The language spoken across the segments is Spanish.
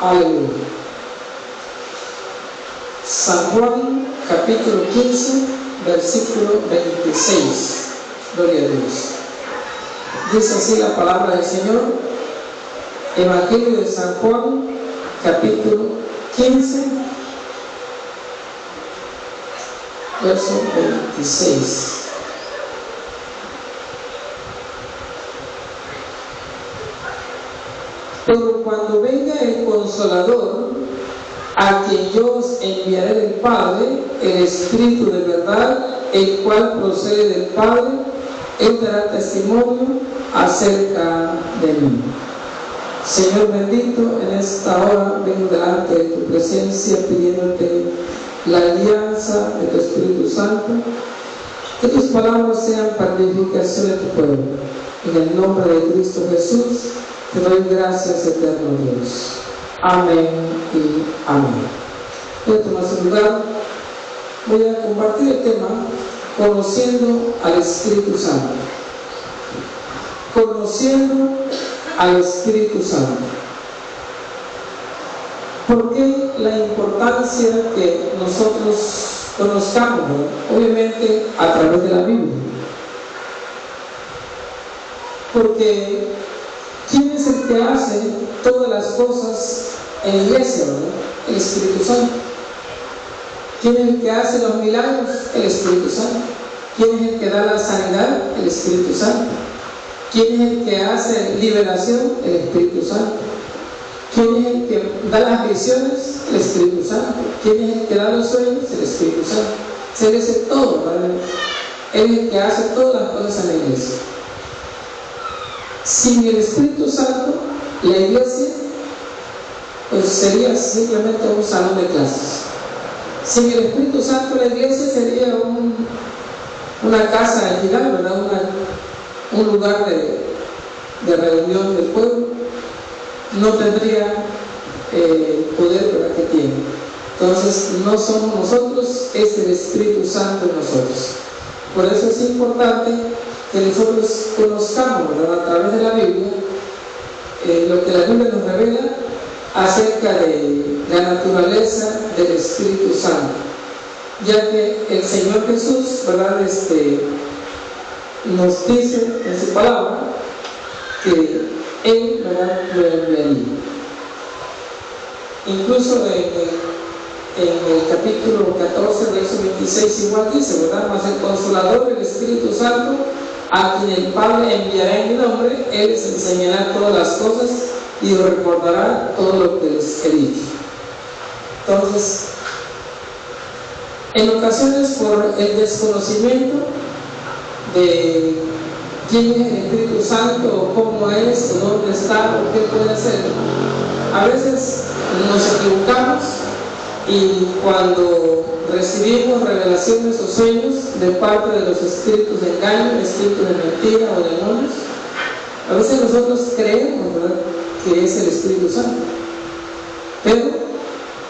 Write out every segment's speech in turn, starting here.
Aleluya. San Juan, capítulo 15, versículo 26. Gloria a Dios. Dice así la palabra del Señor. Evangelio de San Juan, capítulo 15, verso 26. Pero cuando venga el Consolador, a quien yo os enviaré del Padre, el Espíritu de verdad, el cual procede del Padre, él dará testimonio acerca de mí. Señor bendito, en esta hora vengo delante de tu presencia pidiéndote la alianza de tu Espíritu Santo, que tus palabras sean para edificación de tu pueblo. En el nombre de Cristo Jesús, te doy gracias, eterno Dios. Amén y amén. Voy a tomar su lugar. Voy a compartir el tema conociendo al Espíritu Santo. Conociendo al Espíritu Santo. ¿Por qué la importancia que nosotros conozcamos? Obviamente a través de la Biblia. Porque ¿quién es el que hace todas las cosas en la iglesia? El Espíritu Santo. ¿Quién es el que hace los milagros? El Espíritu Santo. ¿Quién es el que da la sanidad? El Espíritu Santo. ¿Quién es el que hace liberación? El Espíritu Santo. ¿Quién es el que da las visiones? El Espíritu Santo. ¿Quién es el que da los sueños? El Espíritu Santo. Se le hace todo, ¿verdad? Él es el que hace todas las cosas en la iglesia. Sin el Espíritu Santo, la iglesia pues sería simplemente un salón de clases. Sin el Espíritu Santo, la iglesia sería una casa alquilada, ¿verdad? Un lugar de reunión del pueblo. No tendría poder, ¿verdad?, que tiene. Entonces, no somos nosotros, es el Espíritu Santo en nosotros. Por eso es importante que nosotros conozcamos, ¿verdad?, a través de la Biblia, lo que la Biblia nos revela acerca de la naturaleza del Espíritu Santo, ya que el Señor Jesús, ¿verdad?, nos dice en su palabra que Él, ¿verdad?, lo enviaría. Incluso en el capítulo 14, verso 26, igual dice, ¿verdad?, mas el Consolador, el Espíritu Santo, a quien el Padre enviará en mi nombre, Él les enseñará todas las cosas y os recordará todo lo que les he dicho. Entonces, en ocasiones por el desconocimiento de quién es el Espíritu Santo, o cómo es, o dónde está, o qué puede hacer, a veces nos equivocamos y cuando recibimos revelaciones o sueños de parte de los espíritus de engaño, espíritus de mentira o demonios, a veces nosotros creemos, ¿verdad?, que es el Espíritu Santo, pero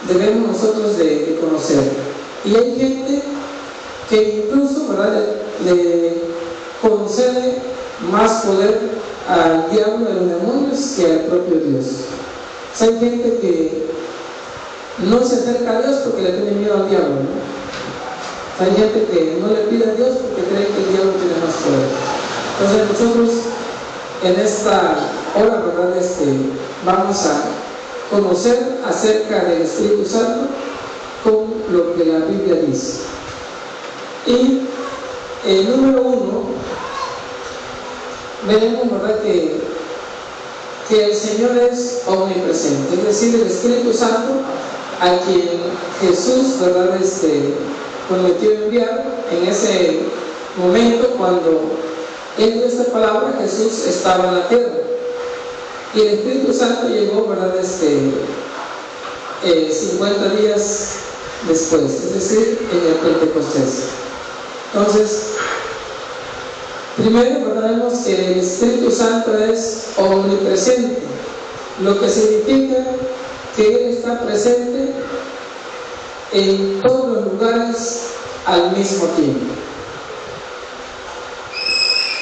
debemos nosotros de conocerlo. Y hay gente que incluso, ¿verdad?, le concede más poder al diablo de los demonios que al propio Dios. O sea, hay gente que no se acerca a Dios porque le tiene miedo al diablo, ¿no? Hay gente que no le pide a Dios porque cree que el diablo tiene más poder. Entonces nosotros en esta hora, ¿verdad?, vamos a conocer acerca del Espíritu Santo con lo que la Biblia dice. Y el número 1, veremos, ¿verdad?, que el Señor es omnipresente, es decir, el Espíritu Santo, a quien Jesús, ¿verdad?, prometió enviar en ese momento cuando Él dio esta palabra. Jesús estaba en la tierra y el Espíritu Santo llegó, ¿verdad?, 50 días después, es decir, en el Pentecostés. Entonces, primero, ¿verdad?, vemos que el Espíritu Santo es omnipresente, lo que significa que Él está presente en todos los lugares al mismo tiempo.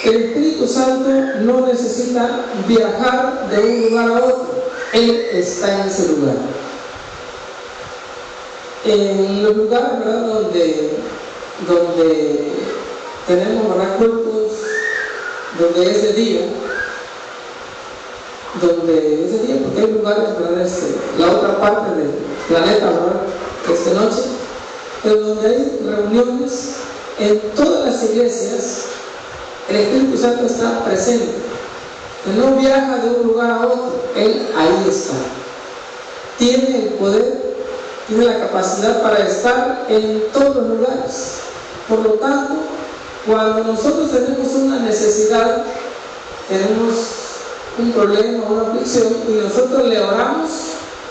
El Espíritu Santo no necesita viajar de un lugar a otro Él está en ese lugar. En los lugares, ¿verdad?, donde tenemos, ¿verdad?, cultos, donde es de día, porque hay lugares, ¿verdad?, la otra parte del planeta, ¿verdad?, que es de noche, pero donde hay reuniones, en todas las iglesias, el Espíritu Santo está presente. Él no viaja de un lugar a otro, Él ahí está. Tiene el poder, tiene la capacidad para estar en todos los lugares. Por lo tanto, cuando nosotros tenemos una necesidad, tenemos un problema, una aflicción, y nosotros le oramos,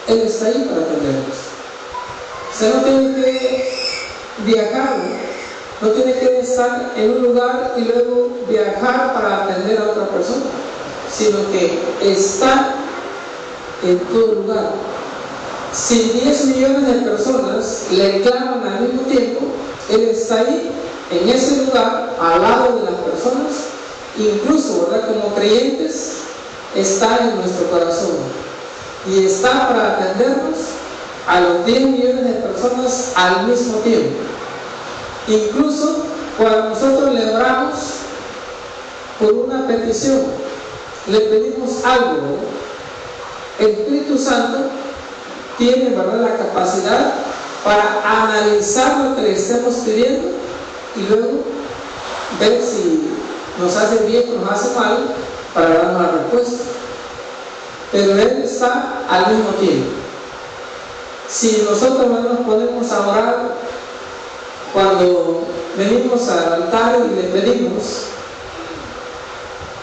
Él está ahí para atendernos. Usted no tiene que viajar, no tiene que estar en un lugar y luego viajar para atender a otra persona, sino que está en todo lugar. Si 10 millones de personas le claman al mismo tiempo, Él está ahí, en ese lugar, al lado de las personas, incluso, ¿verdad?, como creyentes, está en nuestro corazón y está para atendernos a los 10 millones de personas al mismo tiempo. Incluso cuando nosotros le oramos por una petición, le pedimos algo, el Espíritu Santo tiene, ¿verdad?, la capacidad para analizar lo que le estemos pidiendo y luego ver si nos hace bien o nos hace mal para darnos la respuesta. Pero Él está al mismo tiempo. Si nosotros no nos ponemos a orar cuando venimos al altar y le pedimos,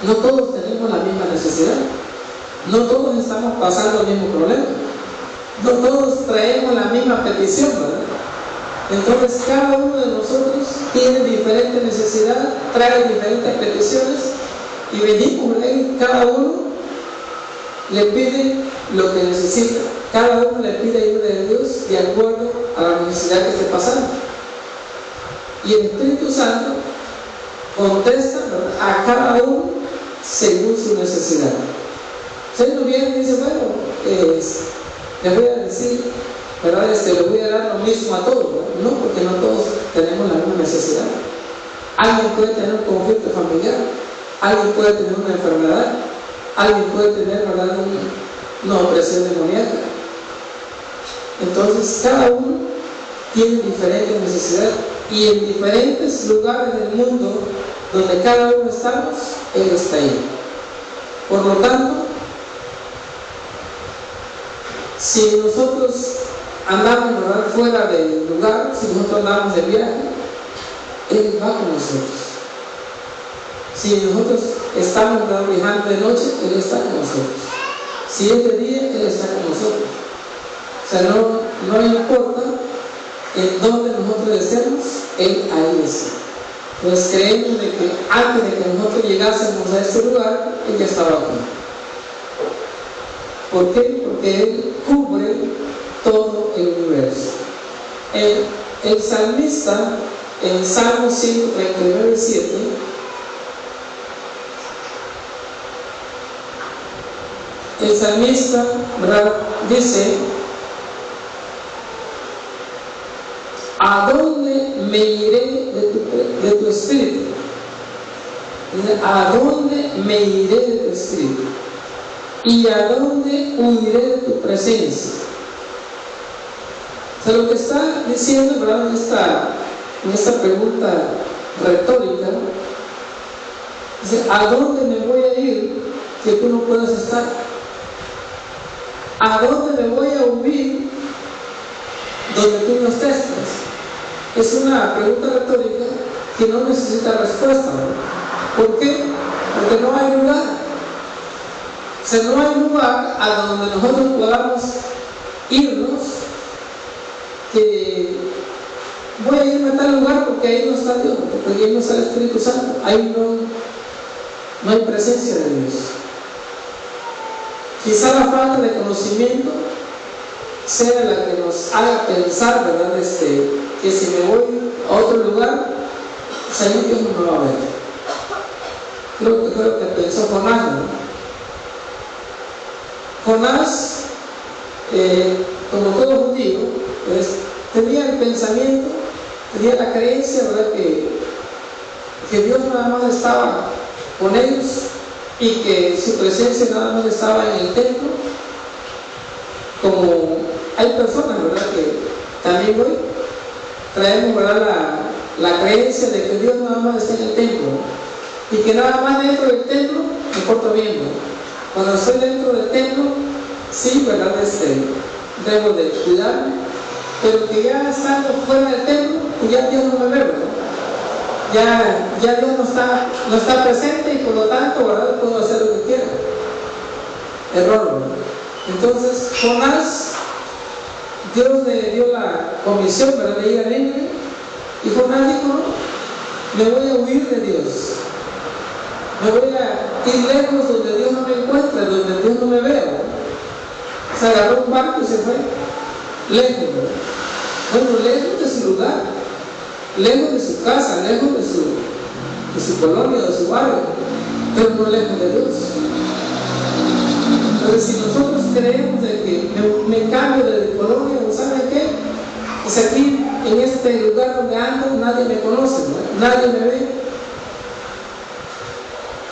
no todos tenemos la misma necesidad, no todos estamos pasando el mismo problema, no todos traemos la misma petición, ¿verdad? Entonces cada uno de nosotros tiene diferente necesidad, trae diferentes peticiones y venimos, ¿verdad?, y cada uno le pide lo que necesita, cada uno le pide ayuda de Dios de acuerdo a la necesidad que esté pasando. Y el Espíritu Santo contesta, ¿verdad?, a cada uno según su necesidad. Usted no viene y dice, bueno, les voy a decir, ¿verdad?, les voy a dar lo mismo a todos, ¿verdad? No, porque no todos tenemos la misma necesidad. Alguien puede tener un conflicto familiar, alguien puede tener una enfermedad, alguien puede tener, ¿verdad?, una opresión demoníaca. Entonces cada uno tiene diferentes necesidades y en diferentes lugares del mundo donde cada uno estamos, Él está ahí. Por lo tanto, si nosotros andamos, ¿verdad?, fuera del lugar, si nosotros andamos de viaje, Él va con nosotros. Si nosotros estamos, ¿verdad?, viajando de noche, Él está con nosotros. Si es de día, Él está con nosotros. O sea, no importa en dónde nosotros estemos, Él ahí está. Entonces creemos de que antes de que nosotros llegásemos a este lugar, Él ya estaba aquí. ¿Por qué? Porque Él cubre todo el universo. El salmista, en Salmo 139:7, el salmista, ¿verdad?, dice: ¿a dónde me iré de tu espíritu? Dice, ¿a dónde me iré de tu espíritu? ¿Y a dónde huiré de tu presencia? O sea, lo que está diciendo, ¿verdad?, en esta pregunta retórica, dice, ¿a dónde me voy a ir que tú no puedas estar? ¿A dónde me voy a huir donde tú no estés? Es una pregunta retórica que no necesita respuesta, ¿no? ¿Por qué? Porque no hay lugar. O sea, no hay lugar a donde nosotros podamos irnos, que voy a irme a tal lugar porque ahí no está Dios, porque ahí no está el Espíritu Santo, ahí no hay presencia de Dios. Quizá la falta de conocimiento sea la que nos haga pensar, ¿verdad?, que si me voy a otro lugar, pues ahí Dios no me va a ver. Creo que pensó Jonás, ¿no? Jonás como todo judío, pues, tenía el pensamiento, tenía la creencia, ¿verdad?, que Dios nada más estaba con ellos y que su presencia nada más estaba en el templo. Como hay personas, ¿verdad?, que también hoy traemos, ¿verdad?, la creencia de que Dios nada más está en el templo y que nada más dentro del templo me porto bien, ¿no? Cuando estoy dentro del templo, sí, ¿verdad?, debo de cuidarme, pero que ya estando fuera del templo, pues ya Dios no me ve, ¿verdad? Ya Dios no está presente y por lo tanto, ¿verdad?, puedo hacer lo que quiera. Error, ¿verdad? Entonces, Jonás, Dios le dio la comisión, ¿verdad?, de ir a Nínive, y Jonás dijo: no, me voy a huir de Dios, me voy a ir lejos donde Dios no me encuentre, donde Dios no me vea, ¿verdad? Se agarró un barco y se fue lejos, ¿verdad? Bueno, lejos de su lugar, lejos de su casa, lejos de su colonia, de su barrio, pero no lejos de Dios. Entonces, si nosotros creemos de que me cambio de colonia, ¿saben qué? Pues aquí, en este lugar donde ando, nadie me conoce, ¿no? Nadie me ve.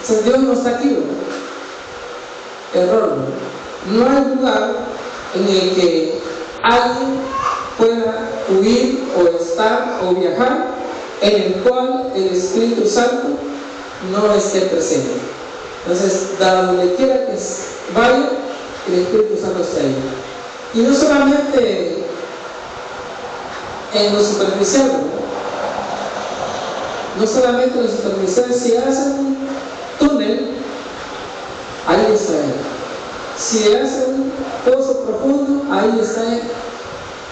O sea, Dios no está aquí, ¿no? Error, ¿no? No hay lugar en el que alguien pueda huir o estar o viajar en el cual el Espíritu Santo no esté presente. Entonces, a donde quiera que vaya, el Espíritu Santo está ahí. Y no solamente en lo superficial, no solamente en lo superficial. Si hacen un túnel, ahí está Él. Si hacen un pozo profundo, ahí está Él.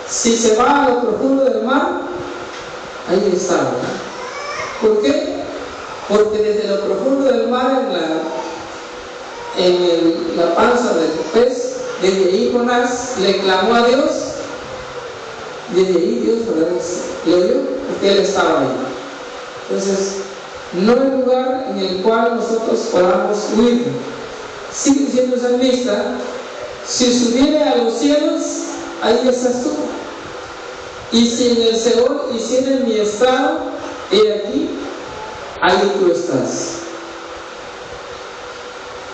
Si se va a lo profundo del mar, ahí está, ¿verdad? ¿Por qué? Porque desde lo profundo del mar, en la panza del pez, desde ahí Jonás le clamó a Dios. Desde ahí Dios, ¿verdad?, le oyó, porque Él estaba ahí. Entonces, no hay lugar en el cual nosotros podamos huir. Sigue diciendo el salmista: si subiere a los cielos, ahí estás tú. Y si en el Seol hiciere mi estado, he aquí, ahí tú estás.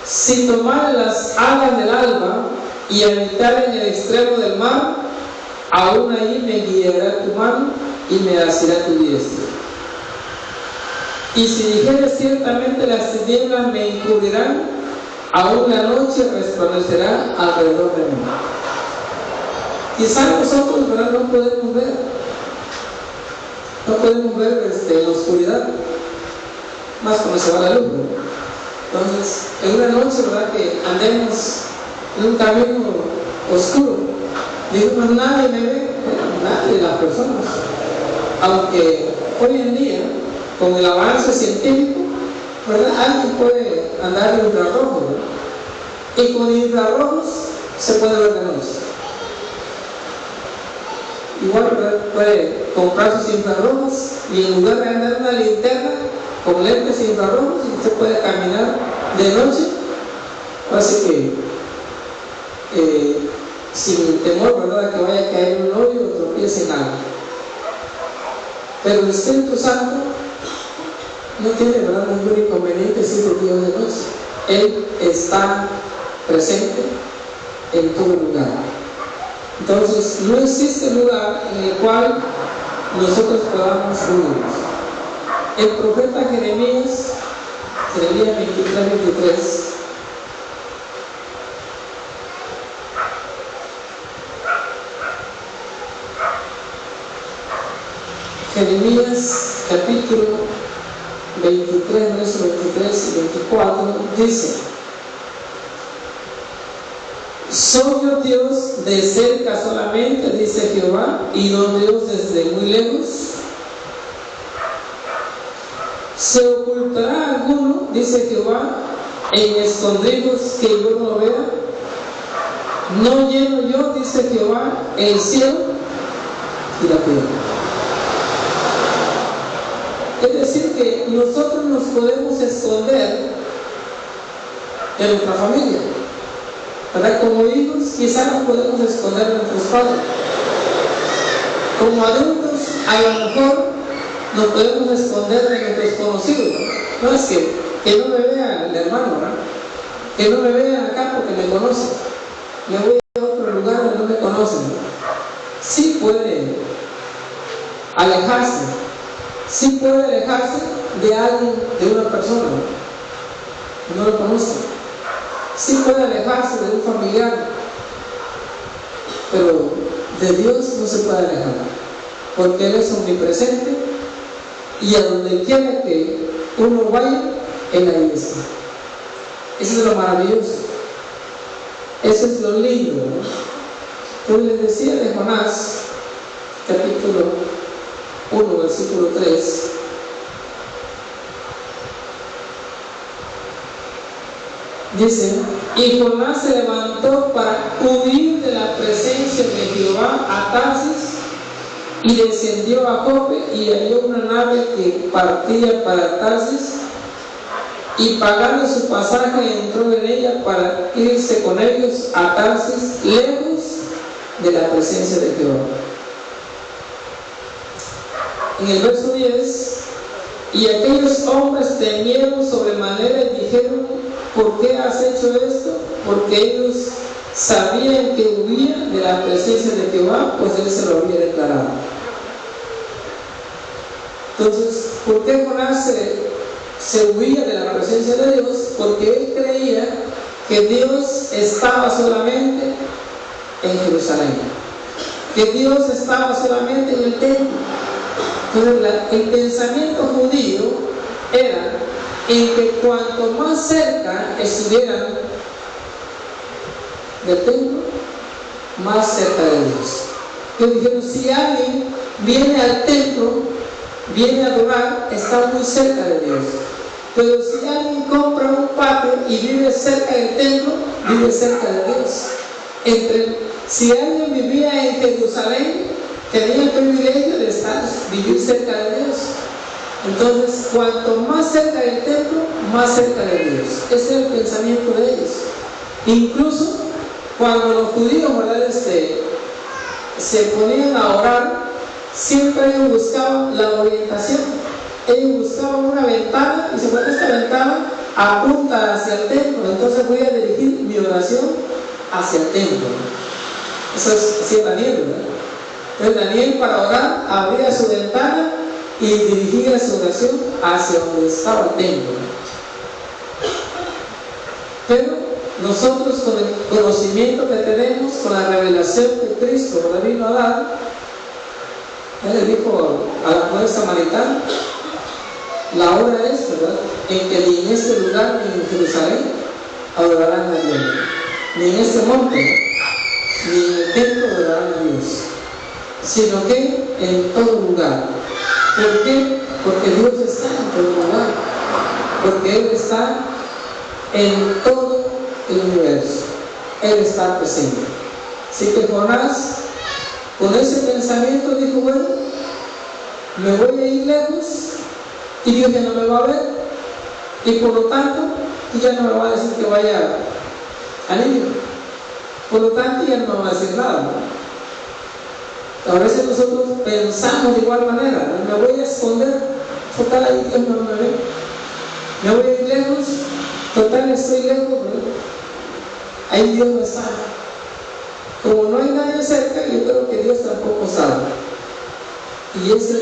Si tomare las alas del alba y habitar en el extremo del mar, aún ahí me guiará tu mano y me asirá tu diestra. Y si dijere ciertamente las tinieblas me encubrirán, aún la noche resplandecerá alrededor de mí. Quizás nosotros, ¿verdad?, no podemos ver en la oscuridad, más cuando se va la luz, ¿verdad? Entonces, en una noche, ¿verdad?, que andemos en un camino oscuro, digamos, nadie me ve, nadie de las personas. Aunque hoy en día, con el avance científico, ¿verdad?, alguien puede andar en infrarrojos, ¿verdad? Y con infrarrojos se puede ver de noche. Igual, ¿verdad?, puede comprar sus infrarrojos y en lugar de andar una linterna con lentes infrarrojos, se puede caminar de noche, así que sin temor, ¿verdad?, que vaya a caer en un hoyo o tropiece en algo. Pero el Espíritu Santo no tiene, ¿verdad?, ningún inconveniente si es de día o de noche. Él está presente en todo lugar. Entonces, no existe lugar en el cual nosotros podamos huir. El profeta Jeremías 23:23, Jeremías capítulo 23, versos 23 y 24, dice: ¿soy yo Dios de cerca solamente, dice Jehová, y no Dios desde muy lejos? ¿Se ocultará alguno, dice Jehová, en escondrijos que yo no vea? ¿No lleno yo, dice Jehová, el cielo y la tierra? Es decir, que nosotros nos podemos esconder en nuestra familia, ¿verdad? Como hijos, quizás nos podemos esconder de nuestros padres. Como adultos, a lo mejor nos podemos esconder de nuestros conocidos, ¿no? No es que no me vea el hermano, ¿verdad? Que no me vean acá porque me conocen. Me voy a otro lugar donde no me conocen, ¿no? Sí puede alejarse, sí puede alejarse de alguien, de una persona, ¿no? Que no lo conoce. Sí puede alejarse de un familiar, pero de Dios no se puede alejar, porque Él es omnipresente y a donde quiera que uno vaya, Él ahí está. Eso es lo maravilloso, eso es lo lindo, ¿no? Pues les decía de Jonás, capítulo 1, versículo 3. Dice: y Jonás se levantó para huir de la presencia de Jehová a Tarsis, y descendió a Jope y halló una nave que partía para Tarsis, y pagando su pasaje entró en ella para irse con ellos a Tarsis, lejos de la presencia de Jehová. En el verso 10, y aquellos hombres temieron sobremanera y dijeron: ¿por qué has hecho esto? Porque ellos sabían que huía de la presencia de Jehová, pues Él se lo había declarado. Entonces, ¿por qué Jonás se huía de la presencia de Dios? Porque él creía que Dios estaba solamente en Jerusalén, que Dios estaba solamente en el templo. Entonces el pensamiento judío era en que cuanto más cerca estuvieran del templo, más cerca de Dios. Entonces dijeron: si alguien viene al templo, viene a adorar, está muy cerca de Dios. Pero si alguien compra un patio y vive cerca del templo, vive cerca de Dios. Si alguien vivía en Jerusalén, tenía el privilegio de vivir cerca de Dios. Entonces, cuanto más cerca del templo, más cerca de Dios. Ese es el pensamiento de ellos. Incluso cuando los judíos, ¿verdad?, se ponían a orar, siempre ellos buscaban la orientación. Ellos buscaban una ventana y se pone esta ventana apunta hacia el templo, entonces voy a dirigir mi oración hacia el templo. Eso hacía Daniel, ¿verdad? Entonces Daniel, para orar, abría su ventana y dirigía su oración hacia donde estaba el templo. Pero nosotros, con el conocimiento que tenemos, con la revelación que Cristo nos vino a dar, Él le dijo a la mujer samaritana: la hora es, ¿verdad?, en que ni en este lugar ni en Jerusalén adorarán a Dios, ni en este monte, ni en el templo adorarán a Dios, sino que en todo lugar. ¿Por qué? Porque Dios está en todo lugar, porque Él está en todo el universo, Él está presente. Así que Jonás, con ese pensamiento, dijo: bueno, me voy a ir lejos y Dios ya no me va a ver, y por lo tanto ya no me va a decir que vaya a Nínive, por lo tanto ya no me va a decir nada, ¿no? A veces nosotros pensamos de igual manera: me voy a esconder, total ahí Dios no me ve, me voy a ir lejos, total estoy lejos, ¿no? Ahí Dios no está. Como no hay nadie cerca, yo creo que Dios tampoco sabe. Y ese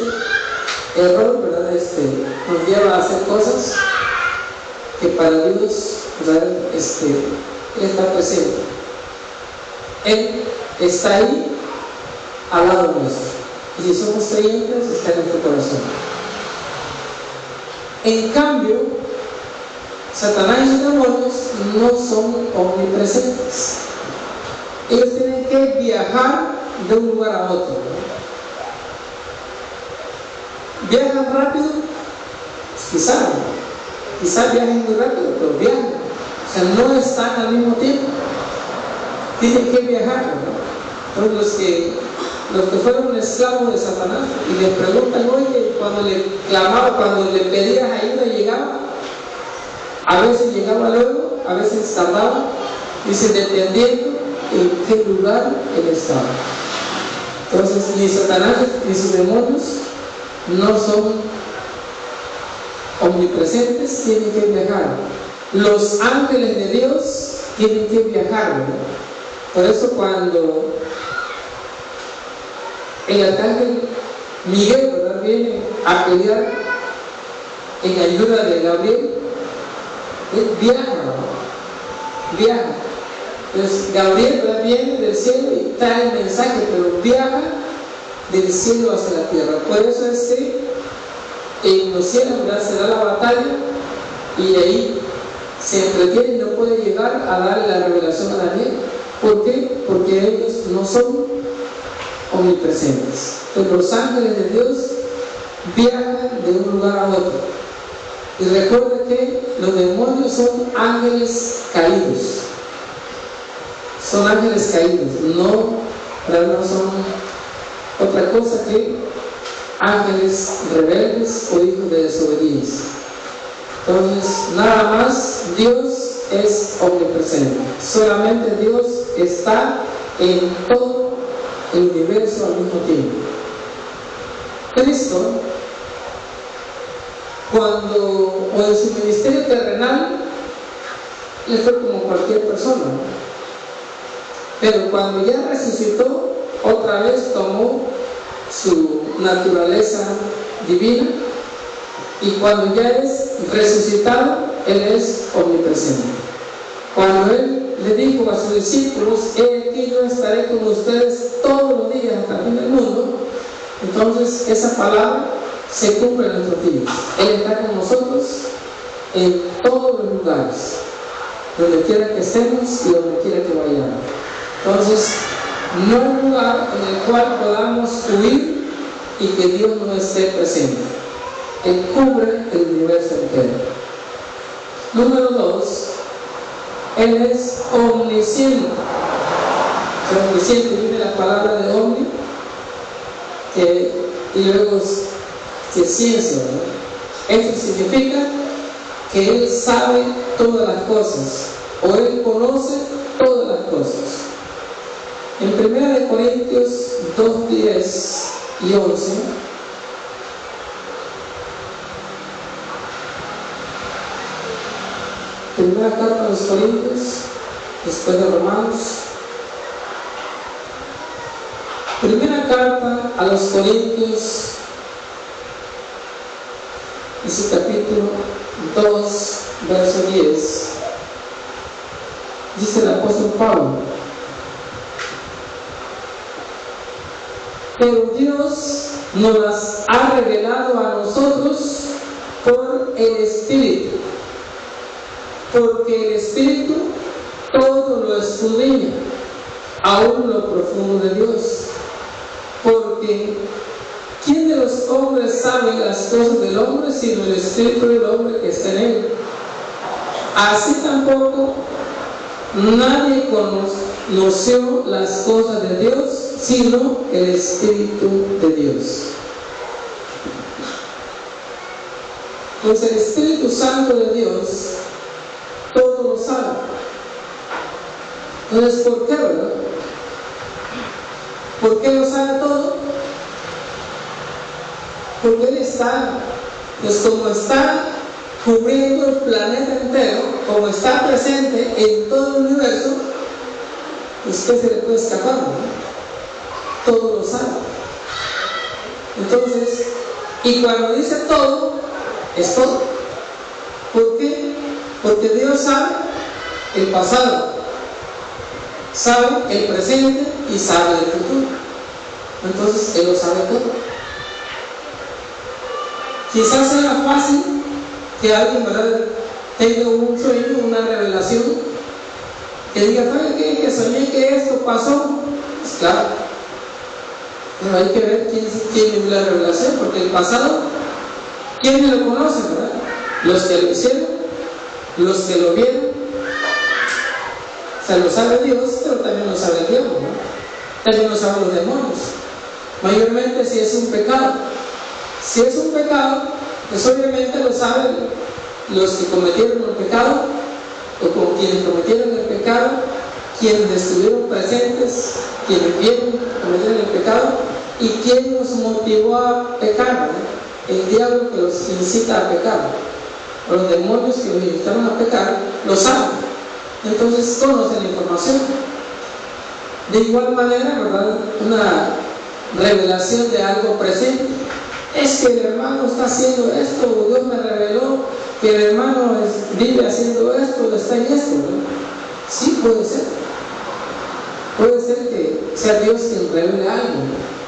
error, ¿verdad?, nos lleva a hacer cosas que para Dios, ¿verdad?, Él está presente. Él está ahí al lado nuestro. Y si somos creyentes, está en nuestro corazón. En cambio, Satanás y sus demonios no son omnipresentes. Ellos tienen que viajar de un lugar a otro, ¿no? ¿Viajan rápido? Pues quizá viajen muy rápido, pero viajan. O sea, no están al mismo tiempo. Tienen que viajar, ¿no? Entonces los que fueron esclavos de Satanás y le preguntan: oye, cuando le clamaba, cuando le pedías ayuda, llegaba. A veces llegaba luego, a veces tardaba, dice, dependiendo en qué lugar él estaba. Entonces, ni Satanás ni sus demonios no son omnipresentes, tienen que viajar. Los ángeles de Dios tienen que viajar, ¿no? Por eso cuando el arcángel Miguel, ¿verdad?, viene a pelear en ayuda de Gabriel, él viaja, ¿no? Viaja. Entonces Gabriel, ¿verdad?, viene del cielo y trae el mensaje, pero viaja del cielo hacia la tierra. Por eso es que en los cielos, ¿verdad?, se da la batalla y ahí se entretiene y no puede llegar a darle la revelación a Daniel. ¿Por qué? Porque ellos no son omnipresentes. Entonces los ángeles de Dios viajan de un lugar a otro. Y recuerda que los demonios son ángeles caídos. Son ángeles caídos, no son otra cosa que ángeles rebeldes o hijos de desobediencia. Entonces, nada más, Dios es omnipresente. Solamente Dios está en todo el universo al mismo tiempo. Cristo, cuando, o en su ministerio terrenal, él fue como cualquier persona, ¿no? Pero cuando ya resucitó, otra vez tomó su naturaleza divina, y cuando ya es resucitado, él es omnipresente. Cuando él le dijo a sus discípulos, he aquí yo estaré con ustedes todos los días hasta el fin del mundo, entonces esa palabra se cumple en nuestros días. Él está con nosotros en todos los lugares, donde quiera que estemos y donde quiera que vayamos. Entonces, no hay lugar en el cual podamos huir y que Dios no esté presente. Él cubre el universo entero. Número 2, Él es omnisciente. Omnisciente viene la palabra de omni, y luego es ciencia, ¿no? Esto significa que Él sabe todas las cosas, o Él conoce todas las cosas. En 1 Corintios 2:10 y 11, primera carta a los Corintios, después de Romanos. Primera carta a los Corintios, ese capítulo 2, verso 10, dice el apóstol Pablo: pero Dios nos las ha revelado a nosotros por el Espíritu, porque el Espíritu todo lo escudriña, aún lo profundo de Dios. Porque ¿quién de los hombres sabe las cosas del hombre sino el Espíritu del hombre que está en él? Así tampoco nadie conoció las cosas de Dios sino el Espíritu de Dios. Pues el Espíritu Santo de Dios todo lo sabe. Entonces, ¿por qué, verdad? ¿Por qué lo sabe todo? Porque Él está, pues como está cubriendo el planeta entero, como está presente en todo el universo, pues ¿qué se le puede escapar, ¿no? Todo lo sabe. Entonces, y cuando dice todo, es todo. ¿Por qué? Porque Dios sabe el pasado, sabe el presente y sabe el futuro. Entonces Él lo sabe todo. Quizás sea fácil que alguien, ¿verdad?, tenga un sueño, una revelación, que diga, ¿sabe qué? Que soñé que esto pasó. Pues claro, pero hay que ver quién tiene la revelación, porque el pasado, ¿quiénes lo conocen, verdad? Los que lo hicieron, los que lo vieron. O sea, lo sabe Dios, pero también lo sabe el diablo, ¿no? También lo saben los demonios. Mayormente si es un pecado. Si es un pecado, pues obviamente lo saben los que cometieron el pecado, o con quienes cometieron el pecado, quienes estuvieron presentes, quienes vieron cometer el pecado y quién nos motivó a pecar, ¿no? El diablo que los incita a pecar, o los demonios que los incitaron a pecar, lo saben. Entonces conocen la información. De igual manera, ¿verdad? Una revelación de algo presente. Es que el hermano está haciendo esto, o Dios me reveló que el hermano vive haciendo esto, o está en esto, ¿no? Sí, puede ser. Puede ser que sea Dios quien revele algo, ¿no?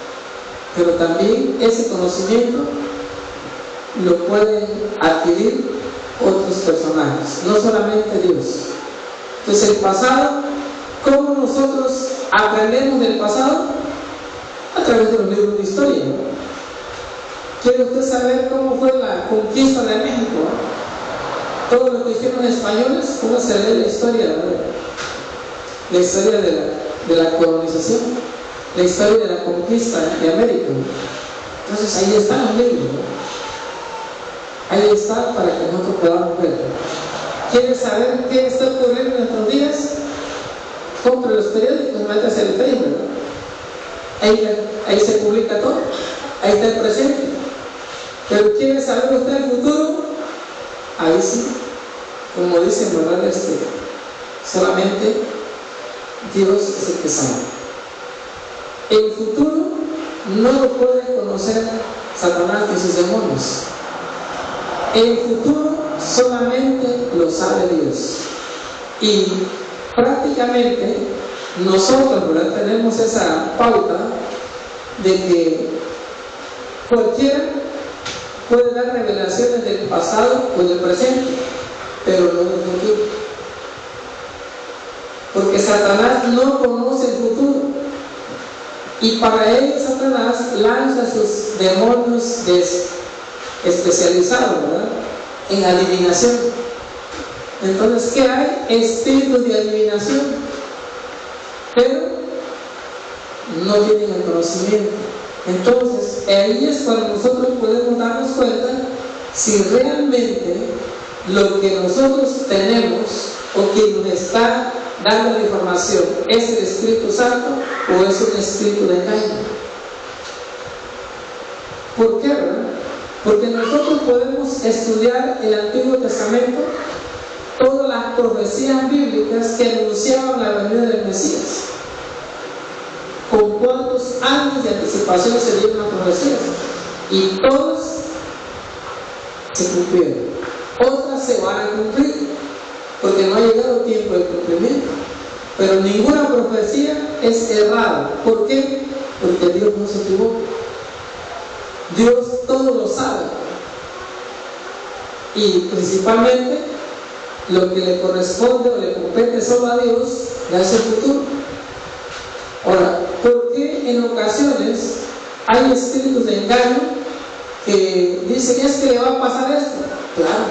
Pero también ese conocimiento lo pueden adquirir otros personajes, no solamente Dios. Entonces el pasado, ¿cómo nosotros aprendemos del pasado? A través de los libros de historia, ¿no? ¿Quiere usted saber cómo fue la conquista de México? Todo lo que hicieron los españoles, ¿cómo se lee la historia? ¿Verdad? La historia de la colonización, la historia de la conquista de América. Entonces ahí están los libros, ¿no? Ahí está para que nosotros podamos ver. ¿Quiere saber qué está ocurriendo en nuestros días? Compre los periódicos, métase al Facebook, ¿no? Ahí se publica todo, ahí está el presente. Pero ¿quiere saber usted el futuro? Ahí sí, como dicen, ¿verdad? Solamente Dios es el que sabe. El futuro no lo puede conocer Satanás y sus demonios. El futuro solamente lo sabe Dios. Y prácticamente nosotros, ¿verdad?, tenemos esa pauta de que cualquiera puede dar revelaciones del pasado o del presente, pero no del futuro. Porque Satanás no conoce el futuro. Y para él Satanás lanza sus demonios especializados, ¿verdad?, en adivinación. Entonces, ¿qué hay? Espíritus de adivinación, pero no tienen el conocimiento. Entonces, ahí es cuando nosotros podemos darnos cuenta si realmente lo que nosotros tenemos o quien nos está dando la información es el Espíritu Santo o es un espíritu de engaño. ¿Por qué, verdad? Porque nosotros podemos estudiar el Antiguo Testamento, todas las profecías bíblicas que anunciaban la venida del Mesías. ¿Con cuántos años de anticipación se dieron las profecías? Y todas se cumplieron. Otras se van a cumplir, porque no ha llegado tiempo de cumplimiento. Pero ninguna profecía es errada. ¿Por qué? Porque Dios no se equivoca. Dios todo lo sabe. Y principalmente lo que le corresponde o le compete solo a Dios es el futuro. Ahora, ¿por qué en ocasiones hay espíritus de engaño que dicen es que le va a pasar esto? Claro.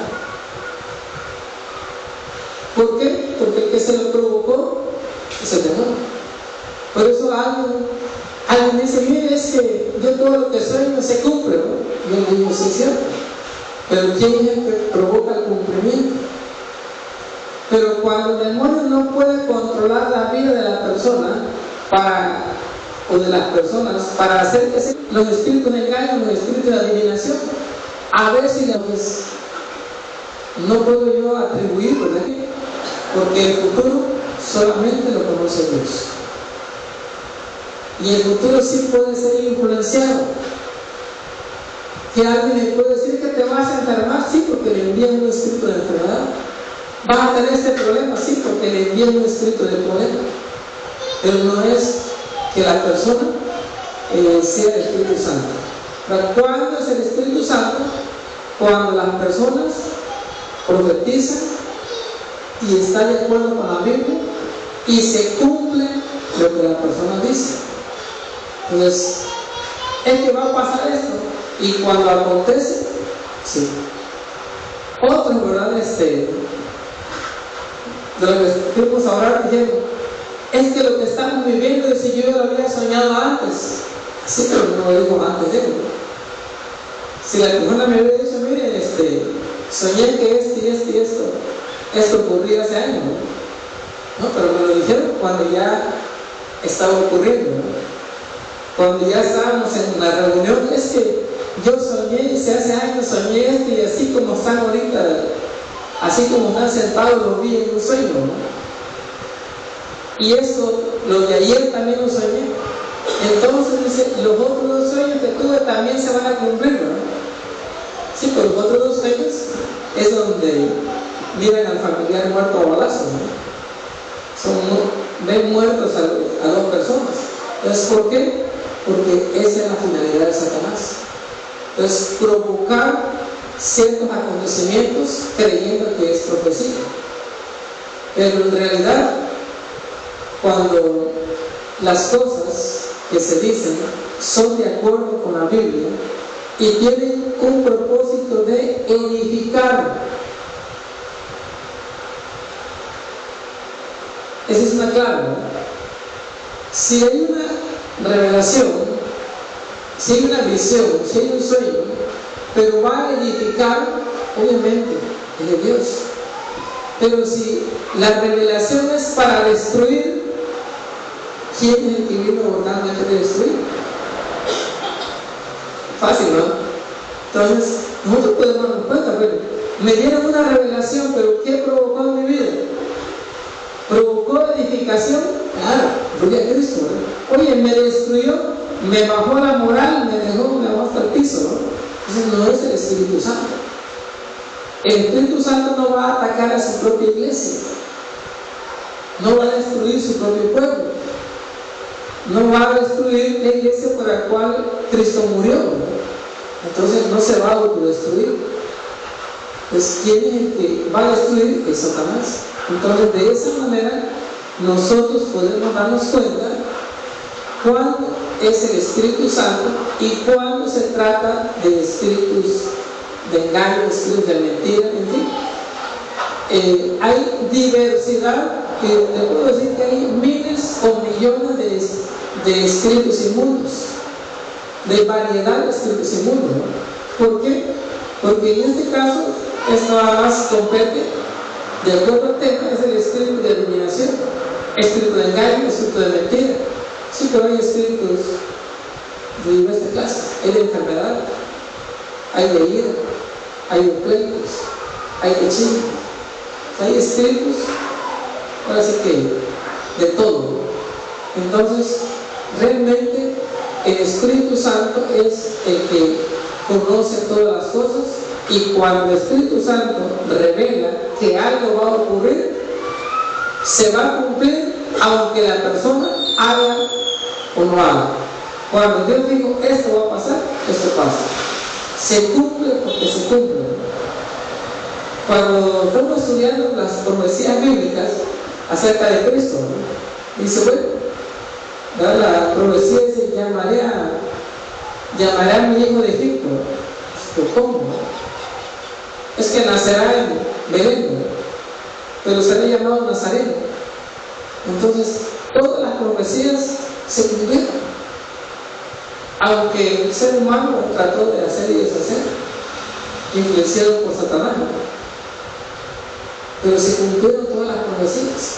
¿Por qué? Porque el que se lo provocó es el demonio. Por eso alguien dice, mire, es que yo todo lo que sueño se cumple, ¿no? Yo le digo, sí es cierto. Pero ¿quién es el que provoca el cumplimiento? Pero cuando el demonio no puede controlar la vida de la persona o de las personas para hacer que los espíritus de engaño, los espíritus de adivinación, a veces no puedo yo atribuir, ¿verdad? Porque el futuro solamente lo conoce Dios. Y el futuro sí puede ser influenciado. Que alguien le puede decir que te vas a enfermar, sí, porque le envían un espíritu de enfermedad. Vas a tener este problema, sí, porque le envían un espíritu de problema. Pero no es que la persona sea el Espíritu Santo. Pero ¿cuándo es el Espíritu Santo? Cuando las personas profetizan y están de acuerdo con la Biblia y se cumple lo que la persona dice. Entonces, es que va a pasar esto, y cuando acontece, sí. Otros, ¿verdad? De lo que estuvimos a orar diciendo, es que lo que estamos viviendo es si yo lo había soñado antes. Sí, pero no lo digo antes de él. Si la persona me hubiera dicho, mire, soñé que esto y esto y esto, esto ocurría hace años, ¿no? Pero me lo dijeron cuando ya estaba ocurriendo, ¿no? Cuando ya estábamos en la reunión. Es que yo soñé, hace años soñé esto, y así como están ahorita, así como están sentados, lo vi en un sueño, ¿no? Y eso, lo de ayer también lo soñé. Entonces dice, los otros dos sueños que tuve también se van a cumplir, ¿no? Sí, pero los otros dos sueños es donde miran al familiar muerto a balazos, ¿no? Ven muertos a dos personas. Entonces, ¿por qué? Porque esa es la finalidad de Satanás. Entonces, provocar ciertos acontecimientos creyendo que es profecía. Pero en realidad, cuando las cosas que se dicen son de acuerdo con la Biblia y tienen un propósito de edificar, esa es una clave, ¿no? Si hay una revelación, si hay una visión, si hay un sueño, pero va a edificar, obviamente es de Dios. Pero si la revelación es para destruir, ¿quién es el que vino voluntariamente a destruir? Fácil, ¿no? Entonces, nosotros podemos darnos cuenta, bueno, me dieron una revelación, pero ¿qué provocó en mi vida? ¿Provocó edificación? Claro, gloria a Cristo, ¿no? Oye, me destruyó, me bajó la moral, me bajó hasta el piso, ¿no? Entonces no es el Espíritu Santo. El Espíritu Santo no va a atacar a su propia iglesia, no va a destruir su propio pueblo, no va a destruir la iglesia por la cual Cristo murió, ¿no? Entonces no se va a autodestruir. Pues ¿quién es el que va a destruir? Es Satanás. Entonces de esa manera nosotros podemos darnos cuenta cuándo es el Espíritu Santo y cuándo se trata de espíritus de engaño, espíritus de mentira, en fin. Hay diversidad, te puedo decir que hay miles o millones de espíritus inmundos, de variedad de espíritus inmundos, ¿no? ¿Por qué? Porque en este caso esto nada más compete, de acuerdo al tema, es el espíritu de dominación, espíritu de engaño, espíritu de mentira. Sí, pero hay espíritus de diversas clases. Hay de enfermedad, hay de ira, hay de pleitos, hay de chismes, hay espíritus, ahora sí que de todo, ¿no? Entonces, realmente el Espíritu Santo es el que conoce todas las cosas, y cuando el Espíritu Santo revela que algo va a ocurrir, se va a cumplir aunque la persona haga o no haga. Cuando Dios dijo esto va a pasar, esto pasa. Se cumple porque se cumple. Cuando estamos estudiando las profecías bíblicas acerca de Cristo, ¿no? Dice, bueno, la profecía dice, llamaré a mi hijo de Egipto. ¿Cómo? Es que nacerá en Belén, ¿no? Pero será llamado Nazareno. Entonces, todas las profecías se cumplieron, aunque el ser humano trató de hacer y deshacer, influenciado por Satanás, ¿no? Pero se cumplieron todas las profecías.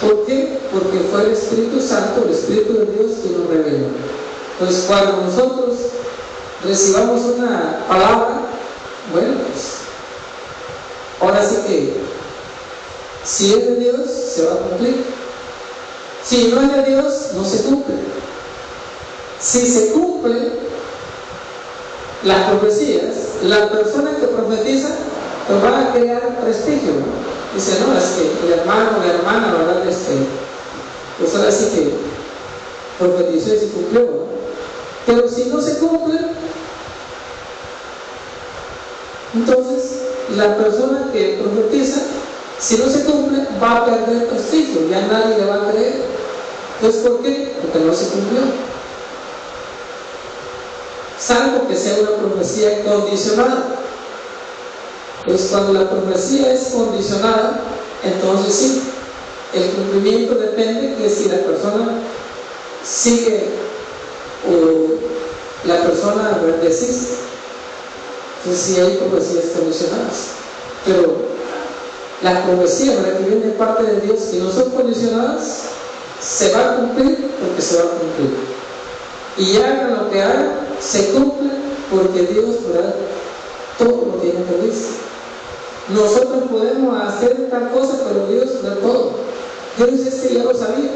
¿Por qué? Porque fue el Espíritu Santo, el Espíritu de Dios, quien nos reveló. Entonces, cuando nosotros recibamos una palabra, bueno, pues ahora sí que si es de Dios, se va a cumplir. Si no es de Dios, no se cumple. Si se cumplen las profecías, la persona que profetiza pues va a crear prestigio, ¿no? Dice, no, es que el hermano o la hermana, ¿verdad? Pues ahora sí que profetizó y se cumplió, ¿no? Pero si no se cumple, entonces la persona que profetiza, si no se cumple, va a perder prestigio, ya nadie le va a creer. Entonces, ¿por qué? Porque no se cumplió. Salvo que sea una profecía condicionada. Pues cuando la profecía es condicionada, entonces sí, el cumplimiento depende que si la persona sigue o la persona desiste. Entonces sí hay profecías condicionadas. Pero la profecía, ¿verdad?, que viene de parte de Dios, que no son condicionadas, se va a cumplir porque se va a cumplir. Y hagan lo que hagan, se cumple porque Dios, ¿verdad?, todo lo tiene previsto. Nosotros podemos hacer tal cosa, pero Dios de todo. Dios dice que ya lo sabía.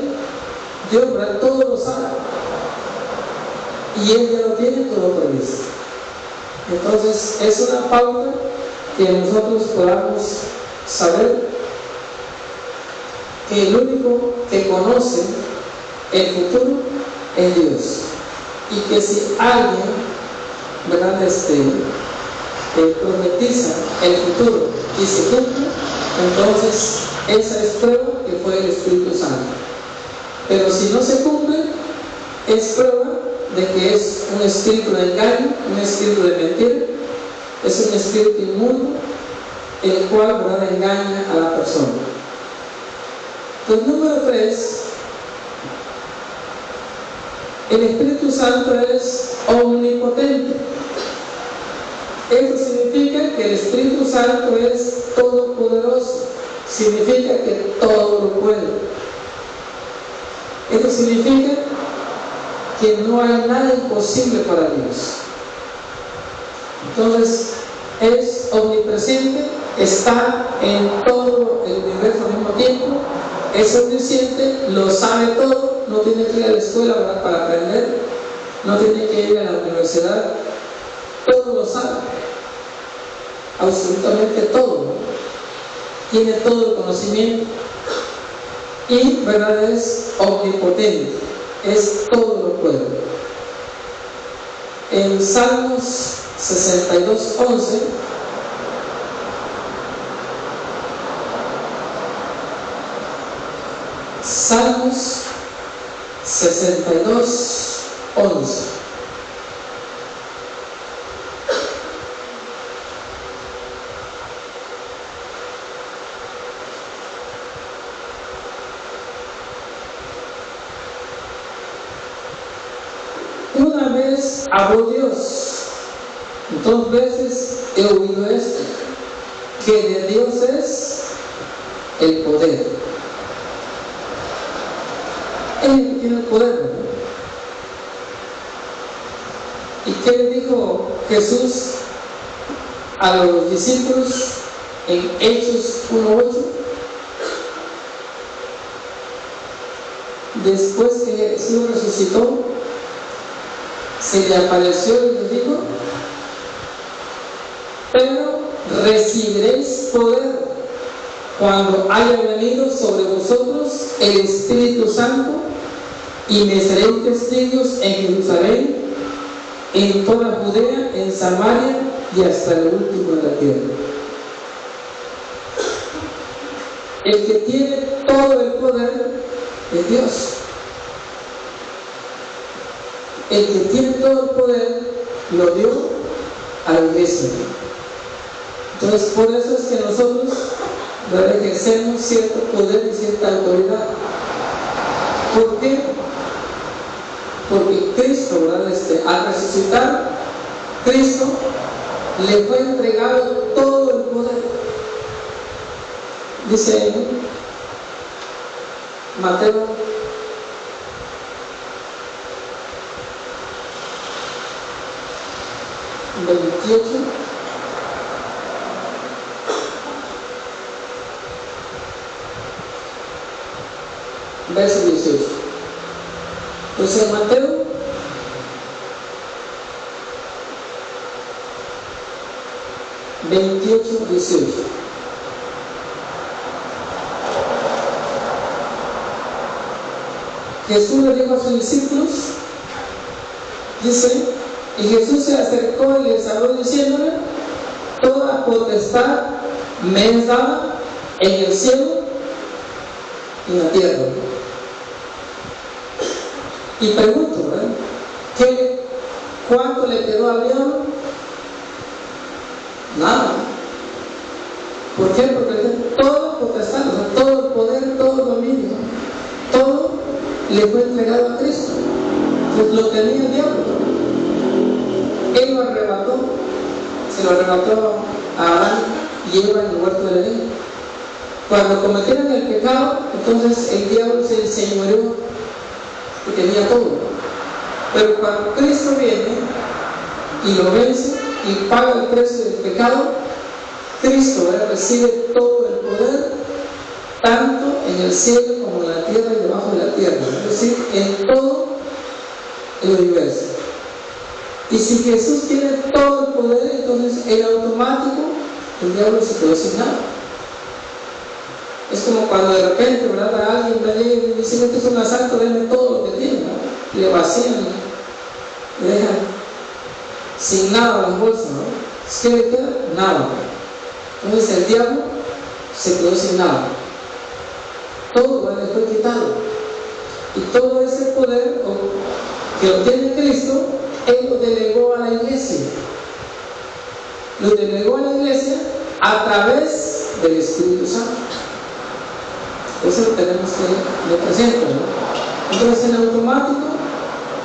Dios, ¿verdad?, todo lo sabe. Y Él ya lo tiene todo previsto. Entonces, es una pauta que nosotros podamos saber que el único que conoce el futuro es Dios. Y que si alguien, ¿verdad?, profetiza el futuro y se cumple, entonces esa es prueba que fue el Espíritu Santo. Pero si no se cumple, es prueba de que es un espíritu de engaño, un espíritu de mentira, es un espíritu inmundo, el cual, ¿verdad?, engaña a la persona. Entonces, número 3, el Espíritu Santo es omnipotente. Esto significa que el Espíritu Santo es todopoderoso, significa que todo lo puede. Esto significa que no hay nada imposible para Dios. Entonces, es omnipresente, está en todo el universo al mismo tiempo, es omnisciente, lo sabe todo, no tiene que ir a la escuela, ¿verdad?, para aprender, no tiene que ir a la universidad, todo lo sabe, absolutamente todo, ¿no? Tiene todo el conocimiento y, ¿verdad?, es omnipotente, es todo lo puede. En Salmos 62:11 Salmos 62:11. Una vez habló Dios, 2 veces he oído esto, que de Dios es el poder. Él tiene el poder, ¿verdad? ¿Y qué le dijo Jesús a los discípulos en Hechos 1:8? Después que Jesús resucitó, se le apareció y les dijo: pero recibiréis poder cuando haya venido sobre vosotros el Espíritu Santo, y me seréis testigos en Jerusalén, en toda Judea, en Samaria y hasta el último de la tierra. El que tiene todo el poder es Dios. El que tiene todo el poder lo dio a la iglesia. Entonces, por eso es que nosotros, ¿verdad?, ejercemos cierto poder y cierta autoridad. ¿Por qué? Porque Cristo, ¿verdad?, al resucitar, Cristo le fue entregado todo el poder. Dice Mateo 28, verso 18. Entonces, Mateo 28:18. Jesús le dijo a sus discípulos, dice: y Jesús se acercó y les habló diciéndole: toda potestad me es dada en el cielo y en la tierra. Y pregunto, ¿verdad?, ¿cuánto le quedó al diablo? Nada. ¿Por qué? Porque toda potestad, o sea, todo el poder, todo el dominio, todo le fue entregado a Cristo. Entonces lo tenía el diablo. Él lo arrebató, se lo arrebató a Adán y y Eva en el huerto del Edén. Cuando cometieron el pecado, entonces el diablo se enseñoreó y tenía todo. Pero cuando Cristo viene y lo vence y paga el precio del pecado, Cristo recibe todo el poder, tanto en el cielo como en la tierra y debajo de la tierra, es decir, en todo el universo. Y si Jesús tiene todo el poder, entonces en automático el diablo se quedó sin nada. Es como cuando de repente, ¿verdad?, a alguien le llega y dice: esto es un asalto, denme todo lo que tiene, ¿no? Y le vacían, le dejan sin nada las bolsas, ¿no? ¿Qué le queda? Nada. Entonces el diablo se quedó sin nada. Todo le fue quitado. Y todo ese poder que lo tiene Cristo, Él lo delegó a la iglesia. Lo delegó a la iglesia a través del Espíritu Santo. Eso lo tenemos que lo presente, ¿no? Entonces, en automático,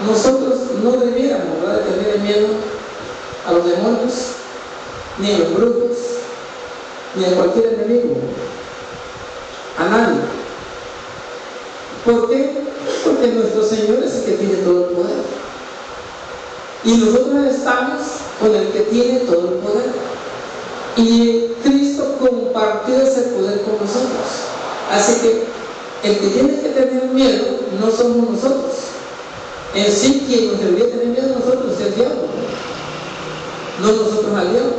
nosotros no debiéramos, ¿verdad?, de tener miedo a los demonios, ni a los brujos, ni a cualquier enemigo, a nadie. ¿Por qué? Porque nuestro Señor es el que tiene todo el poder. Y nosotros estamos con el que tiene todo el poder. Y Cristo compartió ese poder con nosotros. Así que el que tiene que tener miedo no somos nosotros. En sí, quien nos debería tener miedo a nosotros es el diablo, no nosotros al diablo.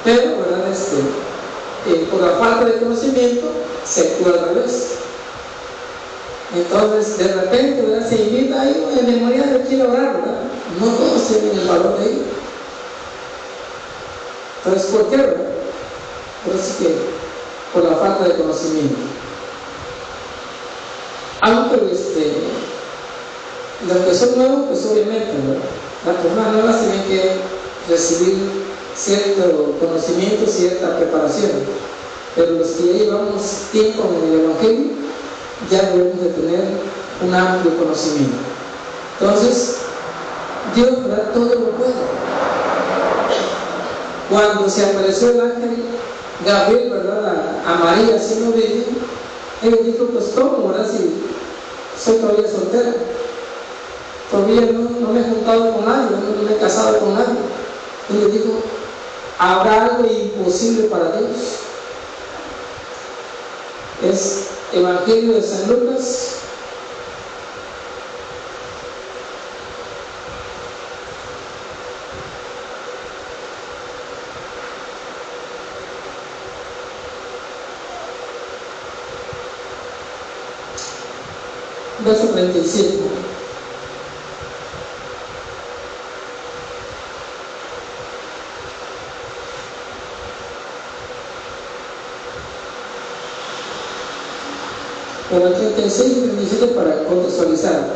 Pero, ¿verdad?, por la falta de conocimiento se actúa al revés. Entonces, de repente, ¿verdad?, se invita a ir en memoria de quién orar, ¿verdad? No todos tienen el valor de ir. Entonces, ¿por qué, verdad? Por eso que por la falta de conocimiento. Aunque los que son nuevos, pues obviamente, ¿verdad?, las personas nuevas tienen que recibir cierto conocimiento, cierta preparación. Pero los que ya llevamos tiempo en el Evangelio, ya debemos de tener un amplio conocimiento. Entonces, Dios, ¿verdad?, todo lo puede. Cuando se apareció el ángel Gabriel, ¿verdad?, a María siendo virgen, ella dijo: pues ¿cómo, verdad?, si soy todavía soltera, todavía no me he juntado con nadie, no me he casado con nadie. Y le dijo: ¿habrá algo imposible para Dios? Es Evangelio de San Lucas, verso 37. Pero el 36 y 37 para contextualizar.